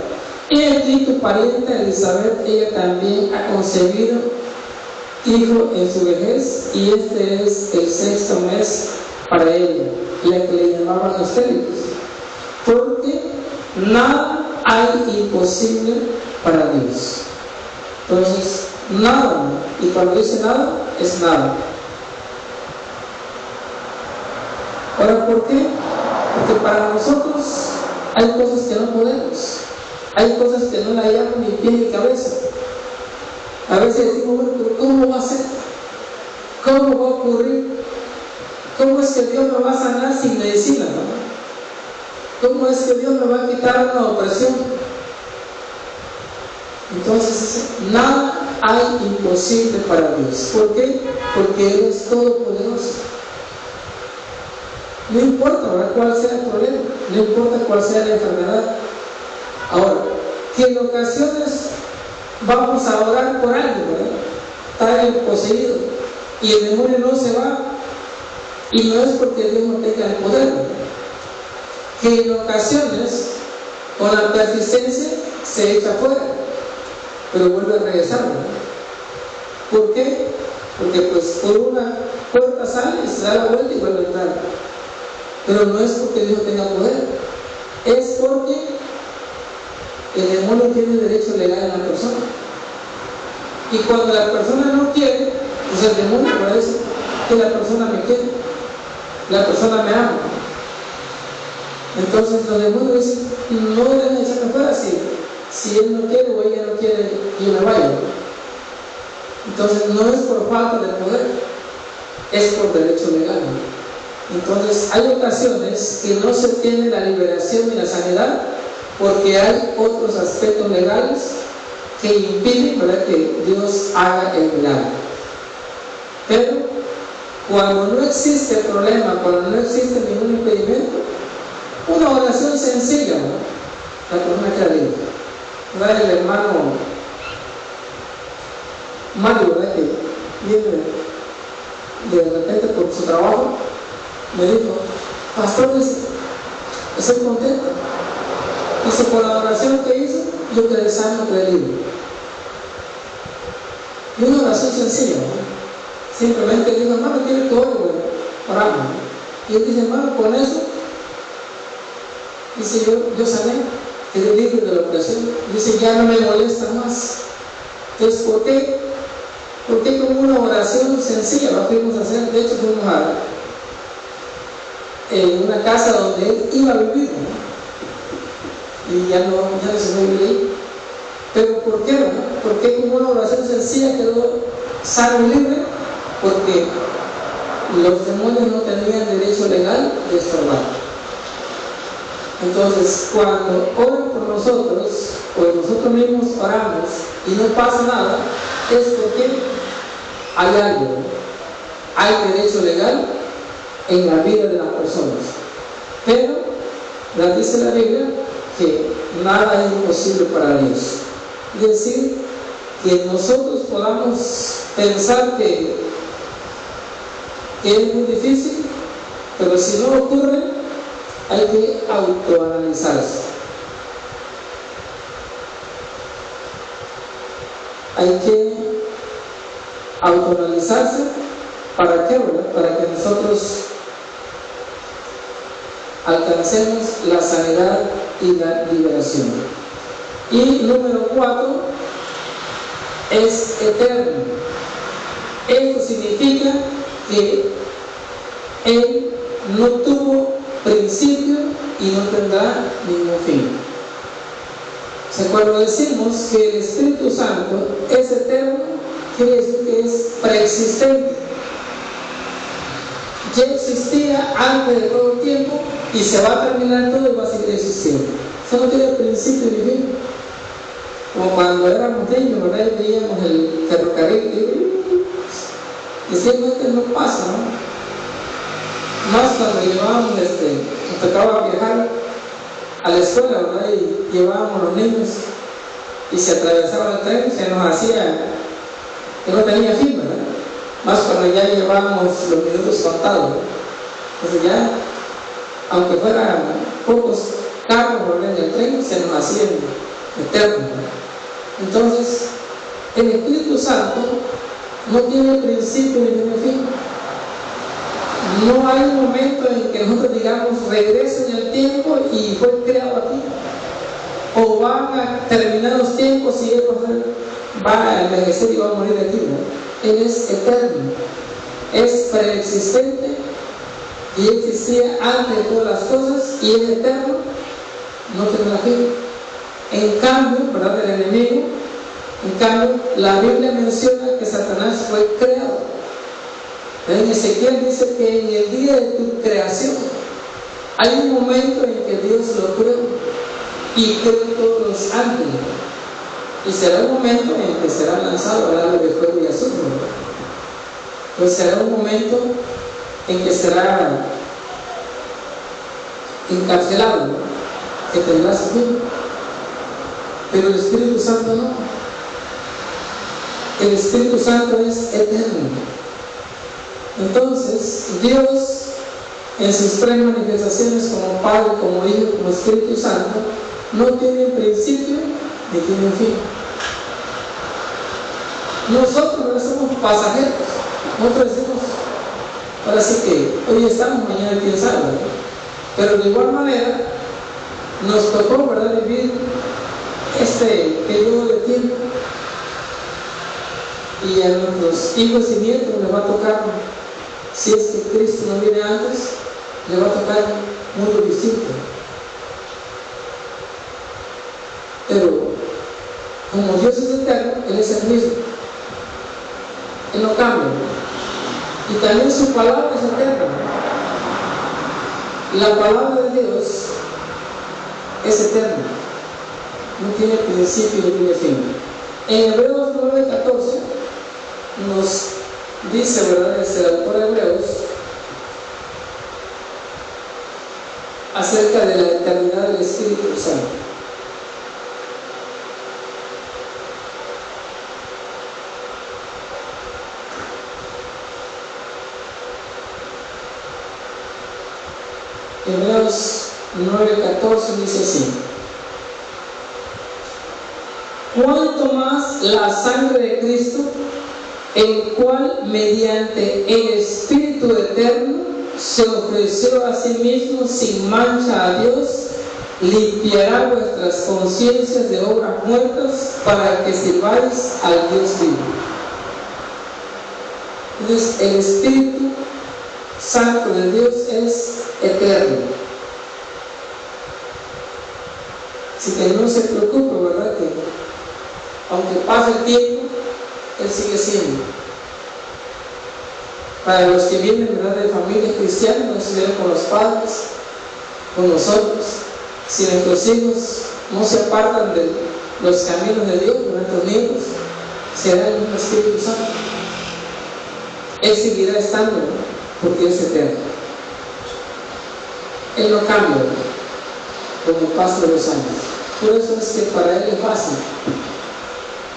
He aquí tu parienta Elizabeth, ella también ha concebido hijo en su vejez, y este es el 6º mes para ella, la que le llamaban estériles, porque nada hay imposible para Dios. Entonces, nada, y cuando dice nada, es nada. Ahora, ¿por qué? Porque para nosotros hay cosas que no podemos, hay cosas que no la hallamos ni pie ni cabeza. A veces decimos: bueno, pero ¿cómo va a ser? ¿Cómo va a ocurrir? ¿Cómo es que Dios me va a sanar sin medicina, no? ¿Cómo es que Dios me va a quitar una opresión? Entonces, nada hay imposible para Dios. ¿Por qué? Porque Él es todopoderoso. No importa, ¿verdad?, cuál sea el problema, no importa cuál sea la enfermedad. Ahora, que en ocasiones vamos a orar por alguien, ¿verdad?, está poseído y el demonio no se va, y no es porque Dios no tenga el poder, ¿verdad?, que en ocasiones con la persistencia se echa fuera, pero vuelve a regresar, ¿verdad? ¿Por qué? Porque pues por una puerta sale y se da la vuelta y vuelve a entrar. Pero no es porque Dios tenga poder, es porque el demonio tiene derecho legal en la persona. Y cuando la persona no quiere, pues el demonio para eso que la persona me quiere, la persona me ama. Entonces los demonios dicen, no deben echarme fuera si él no quiere o ella no quiere que yo me vaya. Entonces no es por falta de poder, es por derecho legal. Entonces hay ocasiones que no se tiene la liberación y la sanidad porque hay otros aspectos legales que impiden, ¿verdad?, que Dios haga el milagro. Pero cuando no existe problema, cuando no existe ningún impedimento, una oración sencilla, ¿no?, la persona queda libre. ¿Verdad? El hermano Mario, ¿verdad?, que viene de repente por su trabajo, me dijo, pastor, estoy contento. Dice, por la oración que hizo, yo quedé sano, quedé libre. Y una oración sencilla, ¿no? Simplemente dijo, hermano, quiero que ore, oramos. Y él dice, hermano, con eso, dice, yo sané, quedé libre de la operación. Dice, ya no me molesta más. Entonces, ¿por qué? Porque con una oración sencilla la fuimos a hacer. De hecho, fuimos en una casa donde él iba a vivir, ¿no? Y ya no se fue a vivir ahí. Pero ¿por qué, no? Porque con una oración sencilla quedó sano y libre, porque los demonios no tenían derecho legal de estorbar. Entonces, cuando oran por nosotros, o nosotros mismos oramos y no pasa nada, es porque hay algo, ¿no? Hay derecho legal en la vida de las personas. Pero, dice la Biblia, que nada es imposible para Dios. Es decir, que nosotros podamos pensar que es muy difícil, pero si no ocurre, hay que autoanalizarse. Hay que autoanalizarse. ¿Para qué? ¿Verdad? Para que nosotros alcancemos la sanidad y la liberación. Y número 4, es eterno. Esto significa que Él no tuvo principio y no tendrá ningún fin. O sea, cuando decimos que el Espíritu Santo es eterno, quiere decir que es preexistente. Ya existía antes de todo el tiempo y se va a terminar todo y va a seguir existiendo. Eso no tiene principio ni fin. Como cuando éramos niños, ¿verdad?, y veíamos el ferrocarril y simplemente no pasa, ¿no? Más cuando llevábamos, nos tocaba viajar a la escuela, ¿verdad?, y llevábamos a los niños y se atravesaba el tren, se nos hacía que no tenía fin, ¿verdad? Más cuando ya llevábamos los minutos contados, ¿verdad? Entonces ya, aunque fueran pocos carros, ¿verdad?, en el tren, se nos hacían eternos, ¿verdad? Entonces, el Espíritu Santo no tiene principio ni tiene fin. No hay un momento en que nosotros digamos regreso en el tiempo y fue creado aquí, o van a terminar los tiempos y Él va a envejecer y va a morir aquí, ¿no? Él es eterno, es preexistente y existía antes de todas las cosas y es eterno, no tendrá fin. En cambio, ¿verdad?, el enemigo, en cambio, la Biblia menciona que Satanás fue creado. En Ezequiel dice que en el día de tu creación hay un momento en que Dios lo creó y creó todos los ángeles. Y será un momento en que será lanzado al lago de fuego y azufre. Pues será un momento en que será encarcelado, ¿no?, que tendrá su fin. Pero el Espíritu Santo no. El Espíritu Santo es eterno. Entonces, Dios, en sus tres manifestaciones como Padre, como Hijo, como Espíritu Santo, no tiene principio ni tiene fin. Nosotros no somos pasajeros. Nosotros decimos, ahora sí que hoy estamos, mañana quién sabe, ¿verdad? Pero de igual manera, nos tocó, ¿verdad?, vivir este periodo de tiempo, y a nuestros hijos y nietos les va a tocar si es que Cristo no viene antes, le va a tocar un mundo distinto. Pero como Dios es eterno, Él es el mismo. Él no cambia. Y también su palabra es eterna. La palabra de Dios es eterna. No tiene principio y no tiene fin. En Hebreos 9:14 nos dice, ¿verdad?, el autor de Hebreos, acerca de la eternidad del Espíritu Santo. Hebreos 9:14 dice así: cuanto más la sangre de Cristo, el cual mediante el Espíritu eterno se ofreció a sí mismo sin mancha a Dios, limpiará vuestras conciencias de obras muertas para que sirváis al Dios vivo. Entonces, el Espíritu Santo de Dios es eterno. Así que no se preocupe, ¿verdad?, que aunque pase el tiempo, Él sigue siendo. Para los que vienen, ¿verdad?, de familias cristianas, no estuvieron con los padres, con nosotros, si nuestros hijos no se apartan de los caminos de Dios, nuestros niños serán el Espíritu Santo. Él seguirá estando, ¿no?, porque es eterno. Él no cambia como pasan los años. Por eso es que para Él es fácil.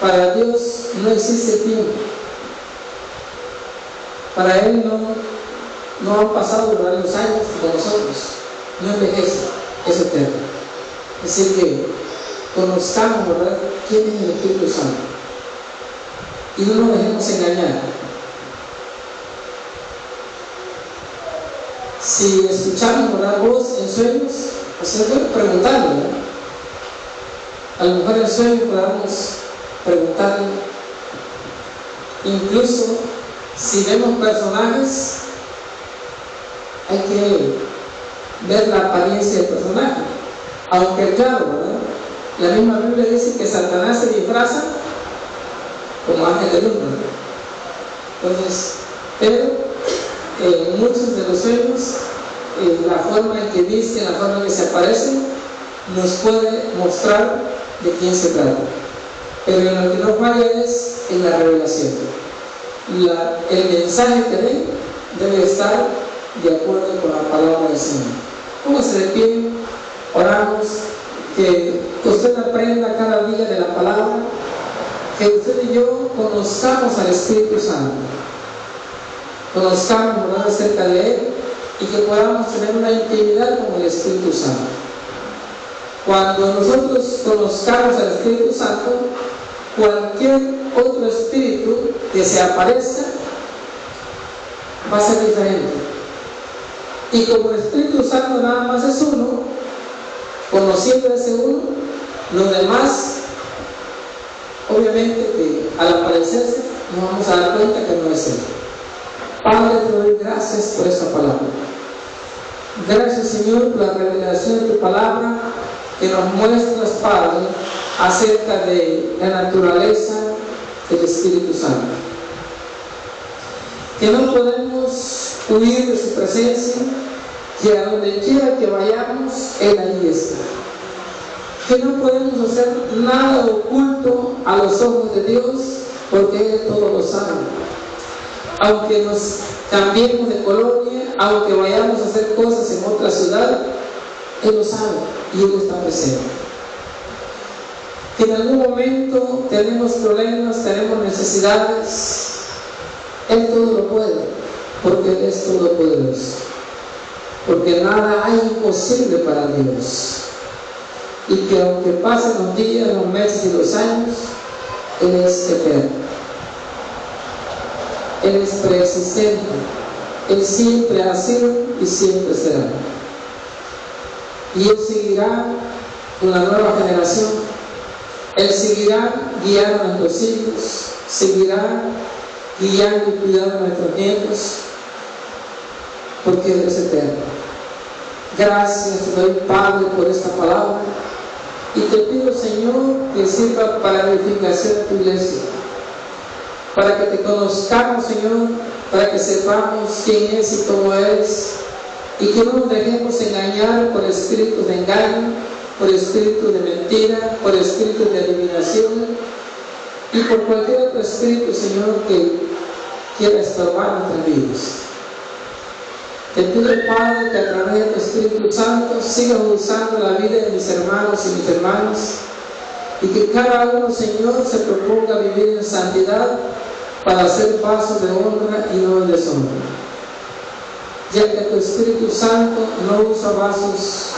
Para Dios no existe tiempo. Para Él no han pasado los años con nosotros. No envejece, es eterno. Es decir que conozcamos, ¿verdad?, quién es el Espíritu Santo. Y no nos dejemos engañar. Si escuchamos, ¿verdad?, voz en sueños, pues preguntarle, ¿verdad? A lo mejor en sueños podamos preguntarle. Incluso si vemos personajes, hay que ver la apariencia del personaje. Aunque claro, ¿verdad?, la misma Biblia dice que Satanás se disfraza como ángel de luz, ¿verdad? Entonces, pero en muchos de los sueños, la forma en que visten, la forma en que se aparecen, nos puede mostrar de quién se trata. Pero en lo que no falla es en la revelación. El mensaje que den debe estar de acuerdo con la palabra del Señor. Póngase de pie, oramos, que usted aprenda cada día de la palabra, que usted y yo conozcamos al Espíritu Santo, conozcamos, ¿verdad?, acerca de Él, y que podamos tener una intimidad con el Espíritu Santo. Cuando nosotros conozcamos al Espíritu Santo, cualquier otro espíritu que se aparezca va a ser diferente. Y como el Espíritu Santo nada más es uno, conociendo ese uno, los demás, obviamente que al aparecerse nos vamos a dar cuenta que no es Él. Padre, te doy gracias por esta palabra. Gracias, Señor, por la revelación de tu palabra que nos muestras, Padre, acerca de la naturaleza del Espíritu Santo. Que no podemos huir de su presencia, que a donde quiera que vayamos, Él ahí está. Que no podemos hacer nada oculto a los ojos de Dios, porque Él todo lo sabe. Aunque nos cambiemos de colonia, aunque vayamos a hacer cosas en otra ciudad, Él lo sabe y Él está presente. Que en algún momento tenemos problemas, tenemos necesidades, Él todo lo puede, porque Él es todopoderoso. Porque nada hay imposible para Dios. Y que aunque pasen los días, los meses y los años, Él es eterno. Él es preexistente. Él siempre ha sido y siempre será. Y Él seguirá con la nueva generación. Él seguirá guiando a nuestros hijos, seguirá guiando y cuidando a nuestros nietos. porque eres eterno. Gracias te doy, Padre, por esta palabra, y te pido, Señor, que sirva para la edificación de tu iglesia, para que te conozcamos, Señor, para que sepamos quién es y cómo es, y que no nos dejemos engañar por espíritus de engaño, por espíritus de mentira, por espíritus de adivinación y por cualquier otro espíritu, Señor, que quiera estorbar nuestras vidas. Te pido, Padre, que a través de tu Espíritu Santo sigas usando la vida de mis hermanos y mis hermanas, y que cada uno, Señor, se proponga vivir en santidad para hacer vasos de honra y no de deshonra, ya que tu Espíritu Santo no usa vasos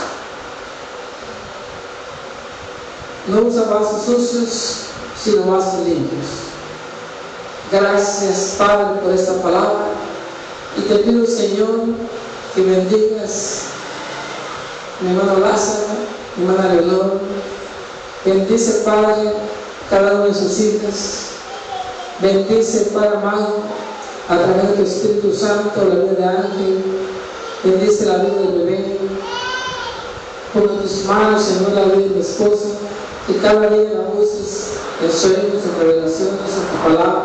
sucios, sino vasos limpios. Gracias, Padre, por esta palabra, y te pido, Señor, que bendigas mi hermano Lázaro, mi hermana Leonor. Bendice, Padre, cada una de sus hijas. Bendice, Padre amado, a través de tu Espíritu Santo, la vida de Ángel. Bendice la vida del bebé. Pon en tus manos, Señor, la vida de mi esposa, que cada día la uses en sueños, en revelaciones, en tu palabra.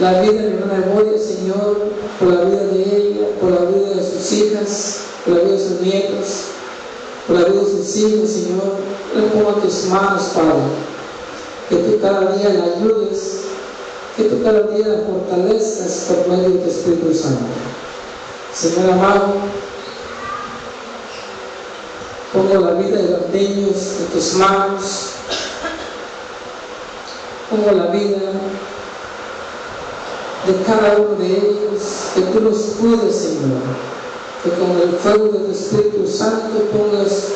La vida de mi hermana Moria, Señor, por la vida de ella, por la vida de sus hijas, por la vida de sus nietos, por la vida de sus hijos, Señor. Le pongo en tus manos, Padre, que tú cada día la ayudes, que tú cada día la fortalezcas por medio de tu Espíritu Santo. Señor amado, pongo la vida de los niños en tus manos, pongo la vida de cada uno de ellos, que tú los cuides, Señor, que con el fuego de tu Espíritu Santo pongas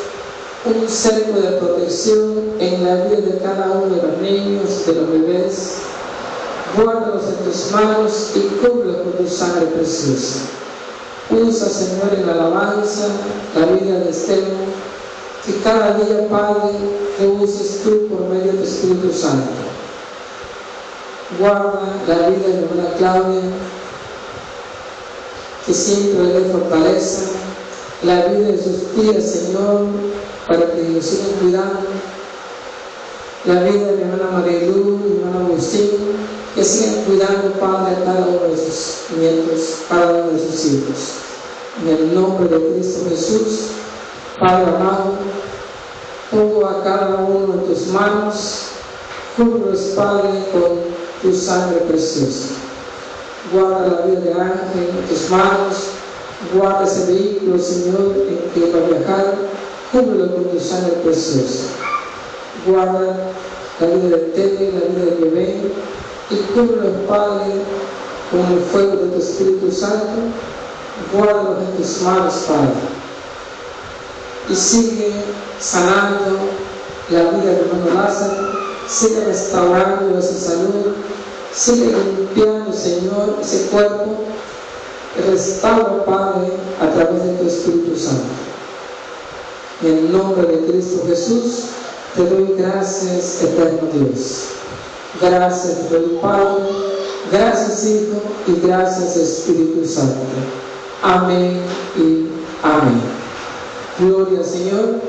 un cerco de protección en la vida de cada uno de los niños, de los bebés. Guárdalos en tus manos y cúbrelos con tu sangre preciosa. Usa, Señor, en la alabanza la vida de Esteban, que cada día, Padre, te uses tú por medio de tu Espíritu Santo. Guarda la vida de mi hermana Claudia, que siempre le dé fortaleza, la vida de sus tías, Señor, para que los sigan cuidando, la vida de mi hermana Marilu, mi hermano Agustín, que sigan cuidando, Padre, a cada uno de sus nietos, cada uno de sus hijos. En el nombre de Cristo Jesús, Padre amado, pongo a cada uno en tus manos, cúbrelos, Padre, con tu sangre preciosa. Guarda la vida de Ángel en tus manos, guarda ese vehículo, Señor, en que va a viajar, cúbrelo con tu sangre preciosa. Guarda la vida de Teddy, la vida del bebé, y cúbrelo, Padre, con el fuego de tu Espíritu Santo. Guárdalos en tus manos, Padre, y sigue sanando la vida de hermano Lázaro, sigue restaurando esa salud, sigue limpiando, Señor, ese cuerpo. Restaura, Padre, a través de tu Espíritu Santo. En el nombre de Cristo Jesús, te doy gracias, eterno Dios. Gracias, te doy, Padre, gracias, Hijo, y gracias, Espíritu Santo. Amén y amén. Gloria al Señor.